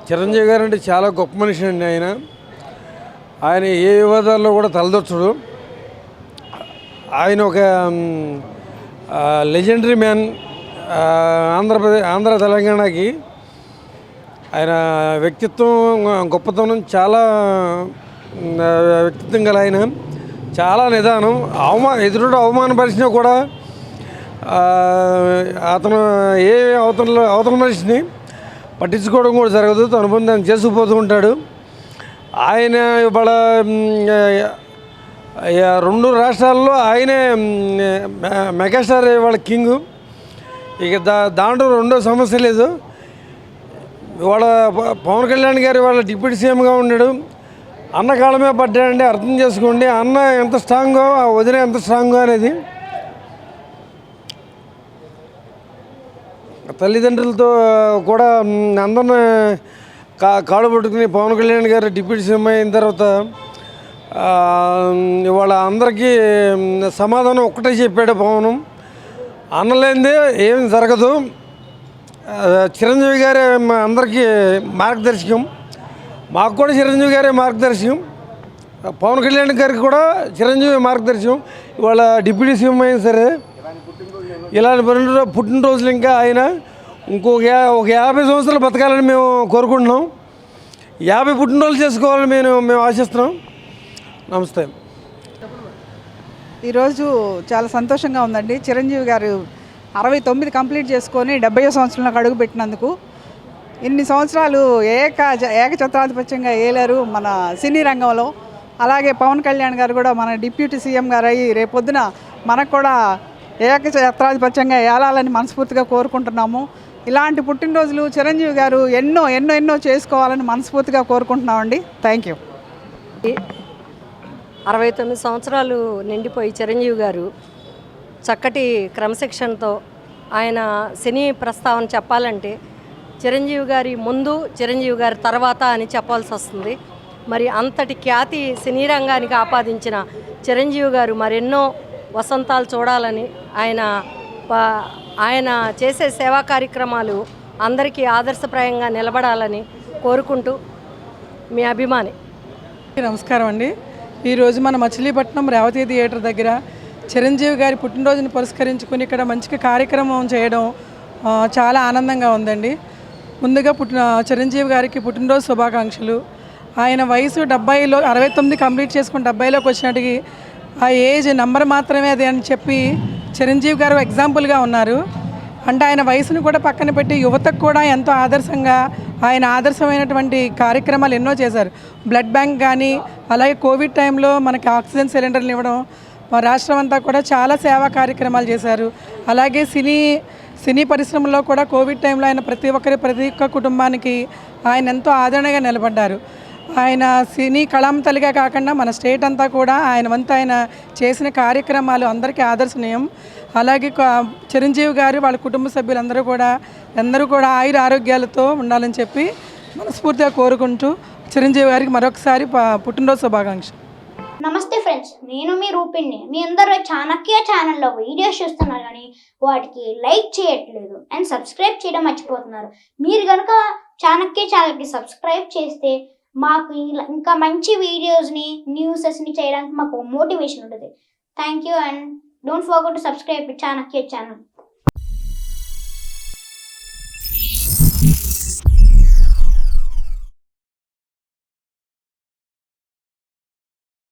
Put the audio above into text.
చిరంజీవి గారు అంటే చాలా గొప్ప మనిషి అండి. ఆయన ఏ వివాదాల్లో కూడా తలదొచ్చడు. ఆయన ఒక లెజెండరీ మ్యాన్. ఆంధ్ర తెలంగాణకి ఆయన వ్యక్తిత్వం, గొప్పతనం చాలా వ్యక్తిత్వం గల ఆయన. చాలా నిదానం. ఎదురుడు అవమానపరిచినా కూడా అతను అవతల మనిషిని పట్టించుకోవడం కూడా జరగదు. తన పని దాన్ని చేసుకుపోతూ ఉంటాడు. ఆయన ఇవాళ 2 రాష్ట్రాల్లో ఆయనే మెగాస్టార్, ఇవాళ కింగు. ఇక దాంట్లో రెండో సమస్య లేదు. ఇవాళ పవన్ కళ్యాణ్ గారు ఇవాళ డిప్యూటీ సీఎంగా ఉన్నాడు. అన్న కాలమే పడ్డాడంటే అర్థం చేసుకోండి అన్న ఎంత స్ట్రాంగో, ఆ వదిన ఎంత స్ట్రాంగో అనేది. తల్లిదండ్రులతో కూడా అందరిని కాళ్ళు పట్టుకుని పవన్ కళ్యాణ్ గారు డిప్యూటీ సీఎం అయిన తర్వాత ఇవాళ అందరికీ సమాధానం ఒక్కటే చెప్పాడు పవన్. అన్నలేందే ఏం జరగదు. చిరంజీవి గారే అందరికీ మార్గదర్శకం. మాకు కూడా చిరంజీవి గారే మార్గదర్శకం. పవన్ కళ్యాణ్ గారికి కూడా చిరంజీవి మార్గదర్శకం. ఇవాళ డిప్యూటీ సీఎం అయినా సరే ఇలాంటి పుట్టినరోజులు ఇంకా ఆయన ఒక 50 సంవత్సరాలు బతకాలని మేము కోరుకుంటున్నాం. 50 పుట్టినరోజులు చేసుకోవాలని మేము ఆశిస్తున్నాం. నమస్తే. ఈరోజు చాలా సంతోషంగా ఉందండి. చిరంజీవి గారు 69 కంప్లీట్ చేసుకొని 70వ సంవత్సరంలోకి అడుగు పెట్టినందుకు. ఇన్ని సంవత్సరాలు ఏకఛత్రాధిపత్యంగా ఏలారు మన సినీ రంగంలో. అలాగే పవన్ కళ్యాణ్ గారు కూడా మన డిప్యూటీ సీఎం గారు అయ్యి రేపొద్దున మనకు కూడా ఏకఛత్రాధిపత్యంగా ఏలాలని మనస్ఫూర్తిగా కోరుకుంటున్నాము. ఇలాంటి పుట్టినరోజులు చిరంజీవి గారు ఎన్నో ఎన్నో ఎన్నో చేసుకోవాలని మనస్ఫూర్తిగా కోరుకుంటున్నామండి. Thank you. 69 సంవత్సరాలు నిండిపోయి చిరంజీవి గారు చక్కటి క్రమశిక్షణతో ఆయన సినీ ప్రస్తావన చెప్పాలంటే చిరంజీవి గారి ముందు, చిరంజీవి గారి తర్వాత అని చెప్పాల్సి వస్తుంది. మరి అంతటి ఖ్యాతి సినీ రంగానికి ఆపాదించిన చిరంజీవి గారు మరెన్నో వసంతాలు చూడాలని, ఆయన చేసే సేవా కార్యక్రమాలు అందరికీ ఆదర్శప్రాయంగా నిలబడాలని కోరుకుంటూ మీ అభిమాని. నమస్కారం అండి. ఈరోజు మన మచిలీపట్నం రేవతి థియేటర్ దగ్గర చిరంజీవి గారి పుట్టినరోజుని పురస్కరించుకుని ఇక్కడ మంచి కార్యక్రమం చేయడం చాలా ఆనందంగా ఉందండి. ముందుగా చిరంజీవి గారికి పుట్టినరోజు శుభాకాంక్షలు. ఆయన వయసు 70లో 69 కంప్లీట్ చేసుకుని 70లోకి వచ్చినట్టుకి ఆ ఏజ్ నెంబర్ మాత్రమే అది అని చెప్పి చిరంజీవి గారు ఎగ్జాంపుల్గా ఉన్నారు. అంటే ఆయన వయసును కూడా పక్కన పెట్టి యువతకు కూడా ఎంతో ఆదర్శంగా ఆయన ఆదర్శమైనటువంటి కార్యక్రమాలు ఎన్నో చేశారు. బ్లడ్ బ్యాంక్ కానీ, అలాగే కోవిడ్ టైంలో మనకి ఆక్సిజన్ సిలిండర్లు ఇవ్వడం, మా రాష్ట్రం అంతా కూడా చాలా సేవా కార్యక్రమాలు చేశారు. అలాగే సినీ పరిశ్రమలో కూడా కోవిడ్ టైంలో ఆయన ప్రతి ఒక్క కుటుంబానికి ఆయన ఎంతో ఆదరణగా నిలబడ్డారు. ఆయన సినీ కళాంతలిగా కాకుండా మన స్టేట్ అంతా కూడా ఆయన వంతు ఆయన చేసిన కార్యక్రమాలు అందరికీ ఆదర్శనీయం. అలాగే చిరంజీవి గారు వాళ్ళ కుటుంబ సభ్యులందరూ కూడా ఆయుర ఆరోగ్యాలతో ఉండాలని చెప్పి మనస్ఫూర్తిగా కోరుకుంటూ చిరంజీవి గారికి మరొకసారి పుట్టినరోజు శుభాకాంక్షలు. నమస్తే ఫ్రెండ్స్, నేను మీ రూపిణి. మీ అందరూ చాణక్య ఛానల్లో వీడియోస్ చూస్తున్నారు కానీ వాటికి లైక్ చేయట్లేదు అండ్ సబ్స్క్రైబ్ చేయడం మర్చిపోతున్నారు. మీరు కనుక చాణక్య ఛానల్కి సబ్స్క్రైబ్ చేస్తే మాకు ఇంకా మంచి వీడియోస్ని, న్యూసెస్ని చేయడానికి మాకు మోటివేషన్ ఉంటుంది. Thank you and don't forget to subscribe Chanakya channel.